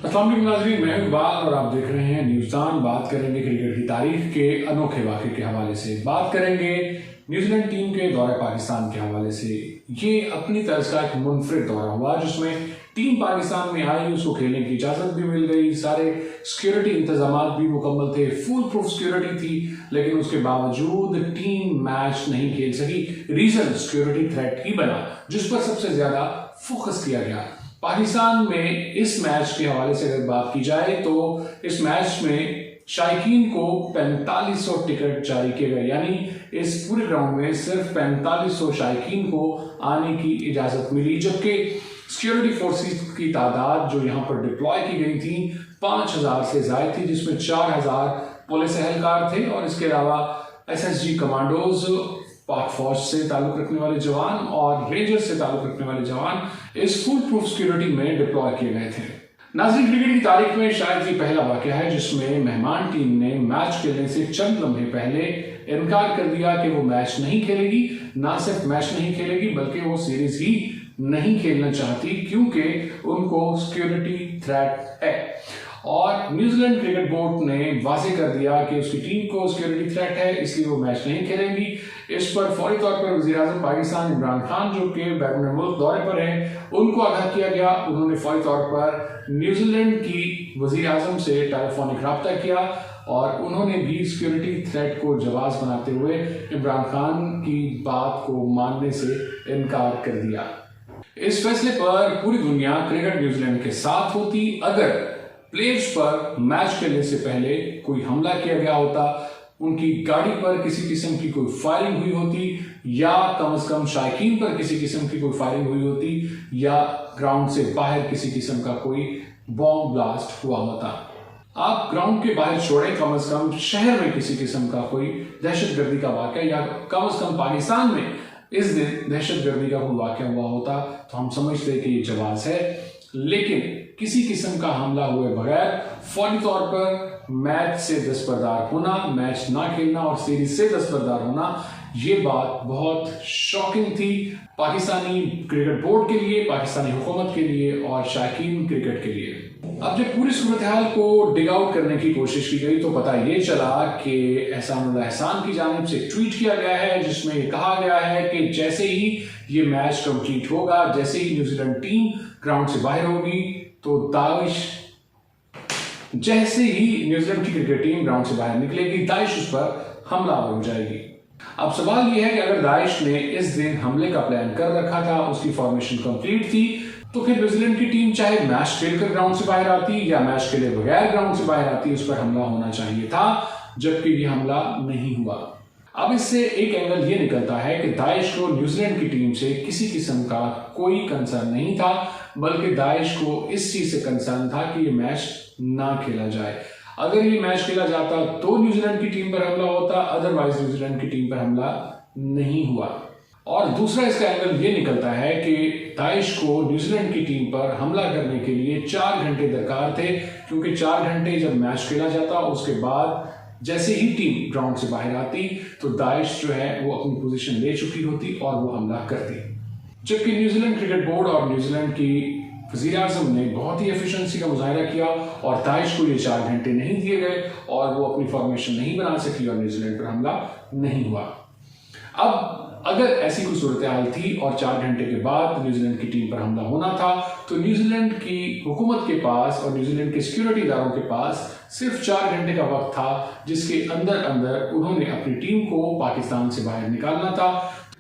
अस्सलाम वालेकुम नाज़रीन, मैं हूं इकबाल और आप देख रहे हैं न्यूज़ान। बात करेंगे क्रिकेट की तारीख के अनोखे वाक़े के हवाले से, बात करेंगे न्यूजीलैंड टीम के दौरे पाकिस्तान के हवाले से। ये अपनी तर्ज का एक मुनफरिद दौरा हुआ जिसमें टीम पाकिस्तान में आई, उसको खेलने की इजाज़त भी मिल गई, सारे सिक्योरिटी इंतजाम भी मुकम्मल थे, फुल प्रूफ सिक्योरिटी थी, लेकिन उसके बावजूद टीम मैच नहीं खेल सकी। रीज़न सिक्योरिटी थ्रेट ही बना जिस पर सबसे ज़्यादा फोकस किया गया। पाकिस्तान में इस मैच के हवाले से अगर बात की जाए तो इस मैच में शायकीन को 4500 टिकट जारी किए गए, यानी इस पूरे ग्राउंड में सिर्फ 4500 शायकीन को आने की इजाजत मिली, जबकि सिक्योरिटी फोर्सेस की तादाद जो यहाँ पर डिप्लॉय की गई थी 5000 से ज्यादा थी, जिसमें 4000 पुलिस एहलकार थे और इसके अलावा SSG कमांडोज, पाक फौज से ताल्लुक रखने वाले जवान और रेंजर्स से ताल्लुक रखने वाले जवान इस फुल प्रूफ सिक्योरिटी में डिप्लॉय किए गए थे। नाज़रीन, क्रिकेट की तारीख में शायद ये पहला वाकया है जिसमें मेहमान टीम ने मैच खेलने से चंद लम्हे पहले इनकार कर दिया कि वो मैच नहीं खेलेगी। ना सिर्फ मैच नहीं खेलेगी बल्कि वो सीरीज ही नहीं खेलना चाहती क्योंकि उनको सिक्योरिटी थ्रेट है। और न्यूजीलैंड क्रिकेट बोर्ड ने वाज़ेह कर दिया कि उसकी टीम को सिक्योरिटी थ्रेट है, इसलिए वो मैच नहीं खेलेंगी। इस पर फौरी तौर पर वज़ीर-ए-आज़म पाकिस्तान इमरान खान जो कि बैरून मुल्क दौरे पर हैं उनको आगाह किया गया। उन्होंने फौरी तौर पर न्यूजीलैंड की वज़ीर-ए-आज़म से टेलीफोनिक रब्ता किया और उन्होंने भी सिक्योरिटी थ्रेट को जवाब बनाते हुए इमरान खान की बात को मानने से इनकार कर दिया। इस फैसले पर पूरी दुनिया क्रिकेट न्यूजीलैंड के साथ होती अगर प्लेयर्स पर मैच खेलने से पहले कोई हमला किया गया होता, उनकी गाड़ी पर किसी किस्म की कोई फायरिंग हुई होती, या कम से कम शायकीन पर किसी किस्म की कोई फायरिंग हुई होती, या ग्राउंड से बाहर किसी किस्म का कोई बॉम्ब ब्लास्ट हुआ होता। आप ग्राउंड के बाहर छोड़े, कम से कम शहर में किसी किस्म का कोई दहशतगर्दी का वाकया या कम से कम पाकिस्तान में इस दिन दहशतगर्दी का कोई वाकया हुआ होता तो हम समझते कि ये जवाज है। लेकिन किसी किस्म का हमला हुए बगैर फौरी तौर पर मैच से दस्तबरदार होना, मैच ना खेलना और सीरीज से दस्तबरदार होना, ये बात बहुत शॉकिंग थी पाकिस्तानी क्रिकेट बोर्ड के लिए, पाकिस्तानी हुकूमत के लिए और शायकीन क्रिकेट के लिए। अब जब पूरी सूरत हाल को डिग आउट करने की कोशिश की गई तो पता ये चला कि एहसानुल्लाह एहसान की जानिब से ट्वीट किया गया है जिसमें ये कहा गया है कि जैसे ही ये मैच कंप्लीट होगा, जैसे ही न्यूजीलैंड टीम ग्राउंड से बाहर होगी तो जैसे ही न्यूजीलैंड की क्रिकेट टीम ग्राउंड से बाहर निकलेगी, दाइश उस पर हमलावर हो जाएगी। अब सवाल यह है कि अगर दाइश ने इस दिन हमले का प्लान कर रखा था, उसकी फॉर्मेशन कंप्लीट थी, तो फिर न्यूजीलैंड की टीम चाहे मैच खेलकर ग्राउंड से बाहर आती या मैच खेले बगैर ग्राउंड से बाहर आती, उस पर हमला होना चाहिए था, जबकि ये हमला नहीं हुआ। अब इससे एक एंगल ये निकलता है कि दाइश को न्यूजीलैंड की टीम से किसी किस्म का कोई कंसर्न नहीं था, बल्कि दाइश को इस चीज से कंसर्न था कि ये मैच ना खेला जाए। अगर ये मैच खेला जाता तो न्यूजीलैंड की टीम पर हमला होता, अदरवाइज न्यूजीलैंड की टीम पर हमला नहीं हुआ। और दूसरा इसका एंगल ये निकलता है कि दाइश को न्यूजीलैंड की टीम पर हमला करने के लिए 4 घंटे दरकार थे, क्योंकि 4 घंटे जब मैच खेला जाता उसके बाद जैसे ही टीम ग्राउंड से बाहर आती तो दाइश जो है वो अपनी पोजीशन ले चुकी होती और वो हमला करती। जबकि न्यूजीलैंड क्रिकेट बोर्ड और न्यूजीलैंड की वज़ीर-ए-आज़म ने बहुत ही एफिशिएंसी का मुजाहिरा किया और दाइश को ये 4 घंटे नहीं दिए गए और वो अपनी फॉर्मेशन नहीं बना सकी और न्यूजीलैंड पर हमला नहीं हुआ। अब अगर ऐसी कोई सूरत हाल थी और 4 घंटे के बाद न्यूजीलैंड की टीम पर हमला होना था तो न्यूजीलैंड की हुकूमत के पास और न्यूजीलैंड के सिक्योरिटी इदारों के पास सिर्फ 4 घंटे का वक्त था जिसके अंदर अंदर उन्होंने अपनी टीम को पाकिस्तान से बाहर निकालना था।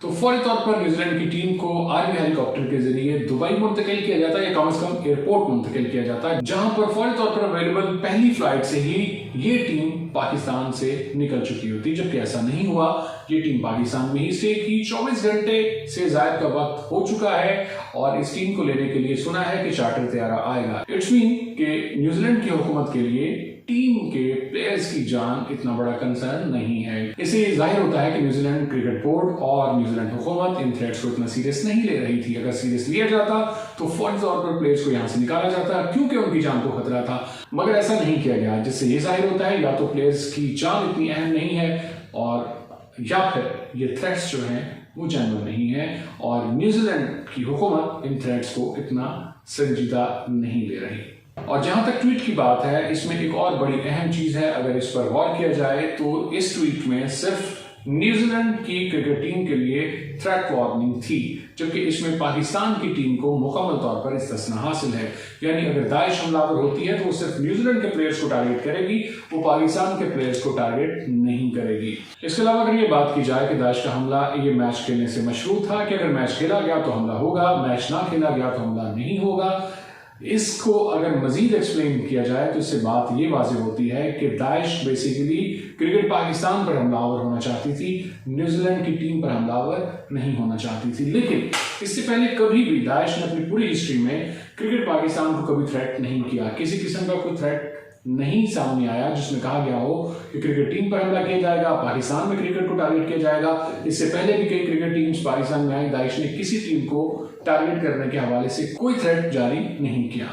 तो फौरी तौर पर न्यूजीलैंड की टीम को आर्मी हेलीकॉप्टर के जरिए दुबई मुंतकिल किया जाता है या कम से कम एयरपोर्ट मुंतकिल किया जाता है, जहां पर फौरी तौर पर अवेलेबल पहली फ्लाइट से ही ये टीम पाकिस्तान से निकल चुकी होती, जबकि ऐसा नहीं हुआ। ये टीम पाकिस्तान में ही स्टे की, 24 घंटे से ज्यादा का वक्त हो चुका है और इस टीम को लेने के लिए सुना है कि चार्टर तैयारा आएगा। इट्स मीन कि न्यूजीलैंड की हुकूमत के लिए टीम के प्लेयर्स की जान इतना बड़ा कंसर्न नहीं है। इससे जाहिर होता है कि न्यूजीलैंड क्रिकेट बोर्ड और न्यूजीलैंड हुकूमत इन थ्रेट्स को इतना सीरियस नहीं ले रही थी। अगर सीरियस लिया जाता तो फौरी तौर पर प्लेयर्स को यहाँ से निकाला जाता क्योंकि उनकी जान को खतरा था, मगर ऐसा नहीं किया गया, जिससे ये जाहिर होता है या तो प्लेयर्स की जान इतनी अहम नहीं है और या फिर ये थ्रेट्स जो हैं वो जेन्युइन नहीं है और न्यूजीलैंड की हुकूमत इन थ्रेट्स को इतना संजीदा नहीं ले रही। और जहां तक ट्वीट की बात है, इसमें एक और बड़ी अहम चीज है। अगर इस पर गौर किया जाए तो इस ट्वीट में सिर्फ न्यूजीलैंड की क्रिकेट टीम के लिए थ्रेट वार्निंग थी, जबकि इसमें पाकिस्तान की टीम को मुकम्मल तौर पर इस्तिस्ना हासिल है। यानी अगर दाइश हमलावर होती है तो वो सिर्फ न्यूजीलैंड के प्लेयर्स को टारगेट करेगी, वो पाकिस्तान के प्लेयर्स को टारगेट नहीं करेगी। इसके अलावा अगर ये बात की जाए कि दाइश का हमला ये मैच खेलने से मशरूत था कि अगर मैच खेला गया तो हमला होगा, मैच ना खेला गया तो हमला नहीं होगा, इसको अगर मजीद एक्सप्लेन किया जाए तो इससे बात ये वाज़ेह होती है कि दाइश बेसिकली क्रिकेट पाकिस्तान पर हमलावर होना चाहती थी, न्यूजीलैंड की टीम पर हमलावर नहीं होना चाहती थी। लेकिन इससे पहले कभी भी दाइश ने अपनी पूरी हिस्ट्री में क्रिकेट पाकिस्तान को कभी थ्रेट नहीं किया। किसी किस्म का कोई थ्रेट नहीं सामने आया जिसमें कहा गया हो कि क्रिकेट टीम पर हमला किया जाएगा, पाकिस्तान में क्रिकेट को टारगेट किया जाएगा। इससे पहले भी कई क्रिकेट टीम्स पाकिस्तान में आई, दाइश ने किसी टीम को टारगेट करने के हवाले से कोई थ्रेट जारी नहीं किया।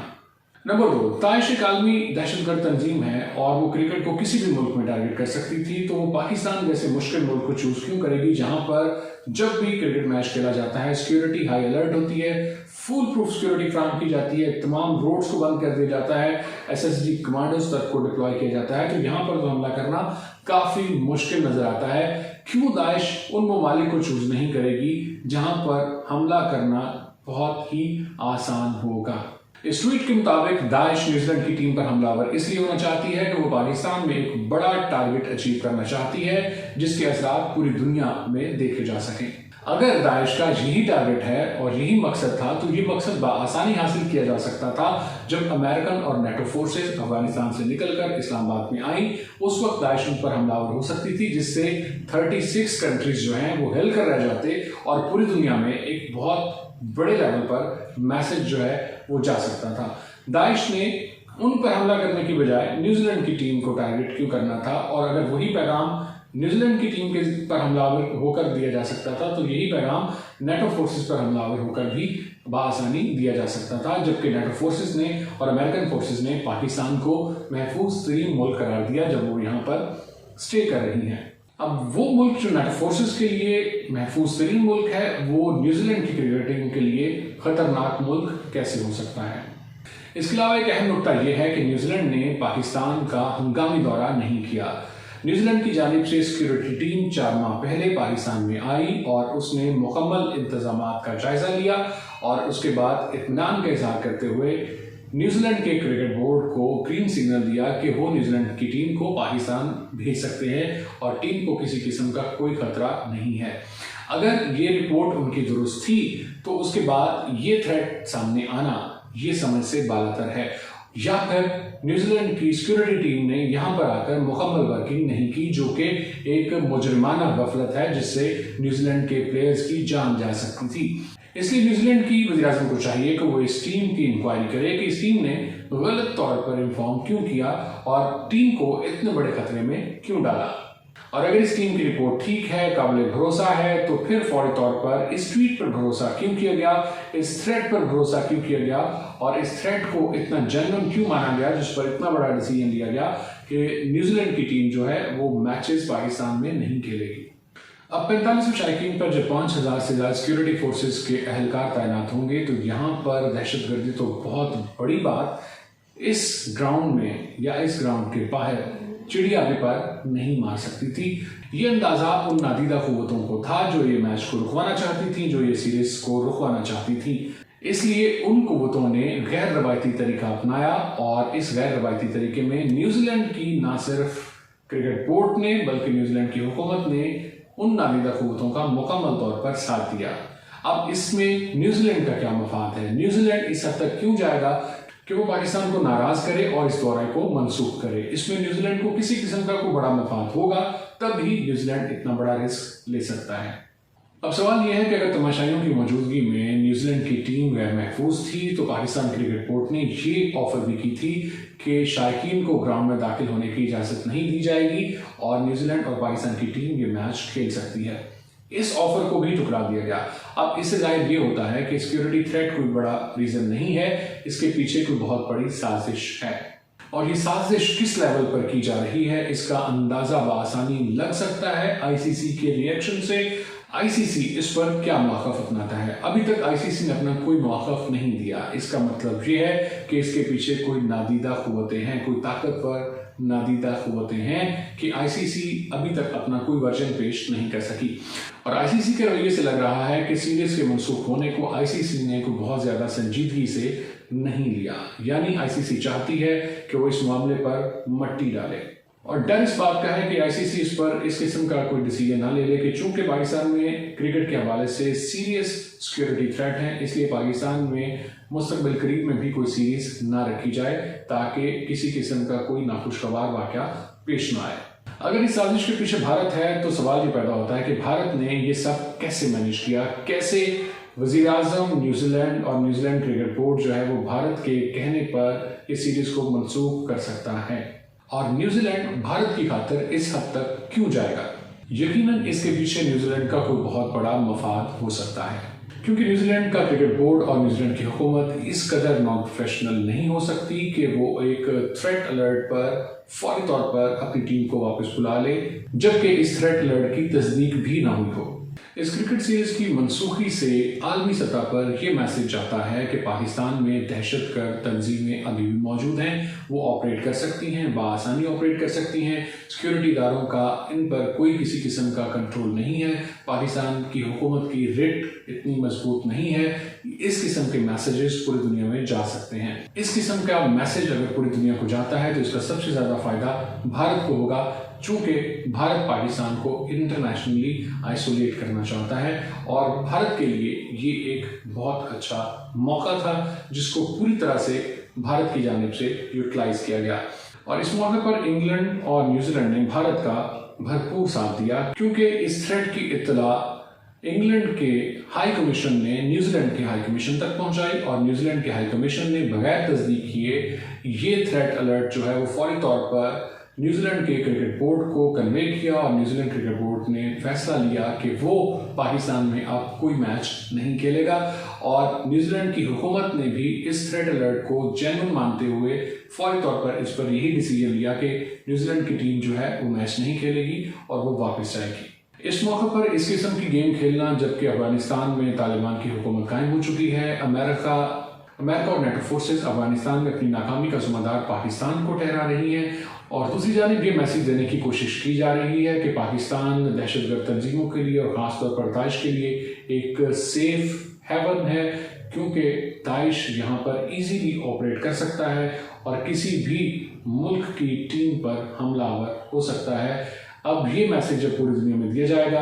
नंबर 2, दाइश एक आलमी दहशतगर्द तंजीम है और वो क्रिकेट को किसी भी मुल्क में टारगेट कर सकती थी, तो वो पाकिस्तान जैसे मुश्किल मुल्क को चूज क्यों करेगी जहां पर जब भी क्रिकेट मैच खेला जाता है सिक्योरिटी हाई अलर्ट होती है, फुल प्रूफ सिक्योरिटी फ्राहम की जाती है, तमाम रोड्स को बंद कर दिया जाता है, एसएसजी कमांडोज तक को डिप्लॉय किया जाता है। तो यहाँ पर तो हमला करना काफी मुश्किल नजर आता है। क्यों दाइश उन ममालिक को चूज नहीं करेगी जहां पर हमला करना बहुत ही आसान होगा। इस ट्वीट के मुताबिक दाइश न्यूजीलैंड की टीम पर हमलावर इसलिए होना चाहती है कि वो पाकिस्तान में एक बड़ा टारगेट अचीव करना चाहती है जिसके असरात पूरी दुनिया में देखे जा सकें। अगर दाइश का यही टारगेट है और यही मकसद था तो ये मकसद बआसानी हासिल किया जा सकता था जब अमेरिकन और नेटो फोर्सेस अफगानिस्तान से निकलकर इस्लामाबाद में आई। उस वक्त दाइश उन पर हमलावर हो सकती थी जिससे 36 कंट्रीज जो हैं वो हिल कर रह जाते और पूरी दुनिया में एक बहुत बड़े लेवल पर मैसेज जो है वो जा सकता था। दाइश ने उन पर हमला करने की बजाय न्यूजीलैंड की टीम को टारगेट क्यों करना था, और अगर वही पैगाम न्यूजीलैंड की टीम के पर हमलावर होकर दिया जा सकता था तो यही पैगाम नेटो फोर्सेस पर हमलावर होकर भी बआसानी दिया जा सकता था। जबकि नेटो फोर्सेस ने और अमेरिकन फोर्सेस ने पाकिस्तान को महफूज तरीन मुल्क करार दिया जब वो यहाँ पर स्टे कर रही हैं। अब वो मुल्क जो नेटो फोर्सेस के लिए महफूज तरीन मुल्क है वो न्यूजीलैंड की क्रिकेट टीम के लिए खतरनाक मुल्क कैसे हो सकता है। इसके अलावा एक अहम नुकता यह है कि न्यूजीलैंड ने पाकिस्तान का हंगामी दौरा नहीं किया। न्यूजीलैंड की जानिब से सिक्योरिटी टीम 4 माह पहले पाकिस्तान में आई और उसने मुकम्मल इंतजामात का जायजा लिया और उसके बाद इत्मीनान का इजहार करते हुए न्यूजीलैंड के क्रिकेट बोर्ड को ग्रीन सिग्नल दिया कि वो न्यूजीलैंड की टीम को पाकिस्तान भेज सकते हैं और टीम को किसी किस्म का कोई खतरा नहीं है। अगर ये रिपोर्ट उनकी दुरुस्त थी तो उसके बाद ये थ्रेट सामने आना ये समझ से बालातर है, या फिर न्यूजीलैंड की सिक्योरिटी टीम ने यहाँ पर आकर मुकम्मल वर्किंग नहीं की, जो कि एक मुजरिमाना गफलत है जिससे न्यूजीलैंड के प्लेयर्स की जान जा सकती थी। इसलिए न्यूजीलैंड की वज़ीर-ए-आज़म को चाहिए कि वो इस टीम की इंक्वायरी करे कि इस टीम ने गलत तौर पर इन्फॉर्म क्यों किया और टीम को इतने बड़े खतरे में क्यों डाला। और अगर इस टीम की रिपोर्ट ठीक है, काबिल भरोसा है, तो फिर फौरी तौर पर इस ट्वीट पर भरोसा क्यों किया गया, इस थ्रेट पर भरोसा क्यों किया गया और इस थ्रेट को इतना जेन्युइन क्यों माना गया जिस पर इतना बड़ा डिसीजन लिया गया कि न्यूजीलैंड की टीम जो है वो मैचेस पाकिस्तान में नहीं खेलेगी। अब 45 शायकीन पर जब 5000 से ज़्यादा सिक्योरिटी फोर्सेस के अहलकार तैनात होंगे तो यहाँ पर दहशतगर्दी तो बहुत बड़ी बात इस ग्राउंड में या इस ग्राउंड के बाहर चिड़िया भी पर नहीं मार सकती थी। ये अंदाजा उन नादीदा कुव्वतों को था जो ये मैच को रुकवाना चाहती थी, जो ये सीरीज को रुकवाना चाहती थी। इसलिए उन कुव्वतों ने गैर रवायती तरीका अपनाया और इस गैर रवायती तरीके में न्यूजीलैंड की ना सिर्फ क्रिकेट बोर्ड ने बल्कि न्यूजीलैंड की हुकूमत ने उन नादीदा कुव्वतों का मुकम्मल तौर पर साथ दिया। अब इसमें न्यूजीलैंड का क्या मफाद है? न्यूजीलैंड इस हद तक क्यों जाएगा कि वो पाकिस्तान को नाराज करे और इस दौरे को मनसूख करे? इसमें न्यूजीलैंड को किसी किस्म का कोई बड़ा मफाद होगा तब ही न्यूजीलैंड इतना बड़ा रिस्क ले सकता है। अब सवाल यह है कि अगर तमाशाइयों की मौजूदगी में न्यूजीलैंड की टीम गैर महफूज थी तो पाकिस्तान क्रिकेट बोर्ड ने ये ऑफर भी की थी कि शायकीन को ग्राउंड में दाखिल होने की इजाज़त नहीं दी जाएगी और न्यूजीलैंड और पाकिस्तान की टीम ये मैच खेल सकती है। इस ऑफर को भी ठुकरा दिया गया। अब इससे जाहिर ये होता है कि सिक्योरिटी थ्रेट कोई बड़ा रीजन नहीं है, इसके पीछे कोई बहुत बड़ी साजिश है और ये साजिश किस लेवल पर की जा रही है इसका अंदाजा बआसानी लग सकता है आईसीसी के रिएक्शन से। आईसीसी इस पर क्या मौक़िफ़ अपनाता है? अभी तक आईसीसी ने अपना कोई मौक़िफ़ नहीं दिया। इसका मतलब ये है कि इसके पीछे कोई नादीदा क़ुव्वतें हैं, कोई ताकतवर नादीदा क़ुव्वतें हैं कि आईसीसी अभी तक अपना कोई वर्जन पेश नहीं कर सकी। और आईसीसी के रवैये से लग रहा है कि सीरीज़ के मनसूख होने को आईसीसी ने कोई बहुत ज़्यादा संजीदगी से नहीं लिया, यानी आईसीसी चाहती है कि वो इस मामले पर मट्टी डाले। और डर इस बात का है कि आईसीसी इस पर इस किस्म का कोई डिसीजन ना ले ले कि चूंकि पाकिस्तान में क्रिकेट के हवाले से सीरियस सिक्योरिटी थ्रेट है, इसलिए पाकिस्तान में मुस्तकबिल करीब में भी कोई सीरीज ना रखी जाए ताकि किसी किस्म का कोई नाखुशगवार वाक़या पेश ना आए। अगर इस साजिश के पीछे भारत है तो सवाल ये पैदा होता है कि भारत ने ये सब कैसे मैनेज किया, कैसे वज़ीर आज़म न्यूजीलैंड और न्यूजीलैंड क्रिकेट बोर्ड जो है वो भारत के कहने पर इस सीरीज को मनसूख कर सकता है, और न्यूजीलैंड भारत की खातिर इस हद तक क्यों जाएगा? यकीनन इसके पीछे न्यूजीलैंड का कोई बहुत बड़ा मफाद हो सकता है, क्योंकि न्यूजीलैंड का क्रिकेट बोर्ड और न्यूजीलैंड की हुकूमत इस कदर नॉन प्रोफेशनल नहीं हो सकती कि वो एक थ्रेट अलर्ट पर फौरी तौर पर अपनी टीम को वापस बुला ले, जबकि इस थ्रेट अलर्ट की तस्दीक भी ना हुई हो। इस क्रिकेट सीरीज की मनसूखी से आलमी सतह पर यह मैसेज जाता है कि पाकिस्तान में दहशतगर्द तंजीमें अभी भी मौजूद हैं, वो ऑपरेट कर सकती हैं, बाआसानी ऑपरेट कर सकती हैं, सिक्योरिटी इदारों का इन पर कोई किसी किस्म का कंट्रोल नहीं है, पाकिस्तान की हुकूमत की रिट इतनी मजबूत नहीं है। इस किस्म के मैसेजेस पूरी दुनिया में जा सकते हैं। इस किस्म का मैसेज अगर पूरी दुनिया को जाता है तो इसका सबसे ज़्यादा फायदा भारत को होगा, चूंकि भारत पाकिस्तान को इंटरनेशनली आइसोलेट करना चाहता है और भारत के लिए ये एक बहुत अच्छा मौका था जिसको पूरी तरह से भारत की जानिब से यूटिलाइज किया गया। और इस मौके पर इंग्लैंड और न्यूजीलैंड ने भारत का भरपूर साथ दिया, क्योंकि इस थ्रेट की इत्तला इंग्लैंड के हाई कमीशन ने न्यूजीलैंड के हाई कमीशन तक पहुंचाई और न्यूजीलैंड के हाई कमीशन ने बगैर तस्दीक किए ये थ्रेट अलर्ट जो है वो फौरी तौर पर न्यूजीलैंड के क्रिकेट बोर्ड को कन्वे किया और न्यूजीलैंड क्रिकेट बोर्ड ने फैसला लिया कि वो पाकिस्तान में अब कोई मैच नहीं खेलेगा। और न्यूजीलैंड की हुकूमत ने भी इस थ्रेट अलर्ट को जेन्युइन मानते हुए फौरी तौर पर इस पर यही डिसीजन लिया कि न्यूजीलैंड की टीम जो है वो मैच नहीं खेलेगी और वो वापस जाएगी। इस मौके पर इस किस्म की गेम खेलना, जबकि अफगानिस्तान में तालिबान की हुकूमत कायम हो चुकी है, अमेरिका और नेटो फोर्सेस अफगानिस्तान में अपनी नाकामी का जिम्मेदार पाकिस्तान को ठहरा रही हैं, और दूसरी जानिब ये मैसेज देने की कोशिश की जा रही है कि पाकिस्तान दहशतगर्द तंजीमों के लिए और ख़ासतौर पर दाइश के लिए एक सेफ हेवन है, क्योंकि दाइश यहाँ पर इजीली ऑपरेट कर सकता है और किसी भी मुल्क की टीम पर हमलावर हो सकता है। अब ये मैसेज जब पूरी दुनिया में दिया जाएगा,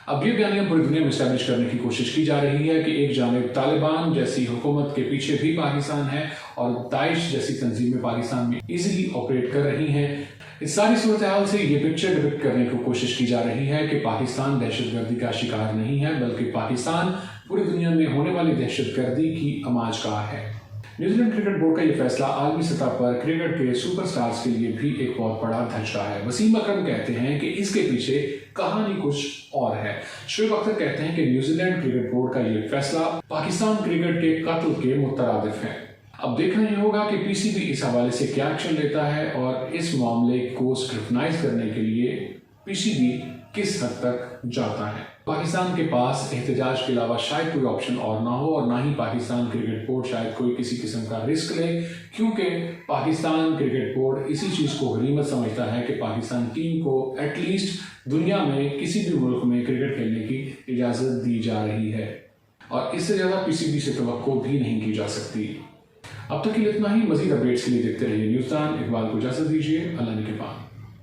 अब ये बयानियां पूरी दुनिया में इस्टेब्लिश करने की कोशिश की जा रही है कि एक जानिब तालिबान जैसी हुकूमत के पीछे भी पाकिस्तान है और दाइश जैसी तंजीमें पाकिस्तान में इजीली ऑपरेट कर रही हैं। इस सारी सूरत हाल से ये पिक्चर डिपिक्ट करने की कोशिश की जा रही है कि पाकिस्तान दहशतगर्दी का शिकार नहीं है, बल्कि पाकिस्तान पूरी दुनिया में होने वाली दहशतगर्दी की आमाजगाह है। न्यूजीलैंड क्रिकेट बोर्ड का ये फैसला आलमी सतह पर क्रिकेट के सुपरस्टार्स के लिए भी एक बहुत बड़ा धचका है। वसीम अकरम कहते हैं कि इसके पीछे कहानी कुछ और है। शोएब अख्तर कहते हैं कि न्यूजीलैंड क्रिकेट बोर्ड का ये फैसला पाकिस्तान क्रिकेट के कत्ल के मुतरादिफ है। अब देखना ये होगा कि पीसीबी इस हवाले से क्या एक्शन लेता है और इस मामले को स्क्रूटनाइज करने के लिए पीसीबी किस हद तक जाता है। पाकिस्तान के पास एहतजाज के अलावा शायद कोई ऑप्शन और ना हो, और ना ही पाकिस्तान क्रिकेट बोर्ड शायद कोई किसी किस्म का रिस्क ले, क्योंकि पाकिस्तान क्रिकेट बोर्ड इसी चीज़ को गनीमत समझता है कि पाकिस्तान टीम को एटलीस्ट दुनिया में किसी भी मुल्क में क्रिकेट खेलने की इजाज़त दी जा रही है, और इससे ज़्यादा पीसीबी से तवक्को भी नहीं की जा सकती। अब तक के लिए इतना ही। मजीद अपडेट्स के लिए देखते रहिए न्यूज़ टाइम। इकबाल को इजाज़त दीजिए। अल्लाह निगहबान।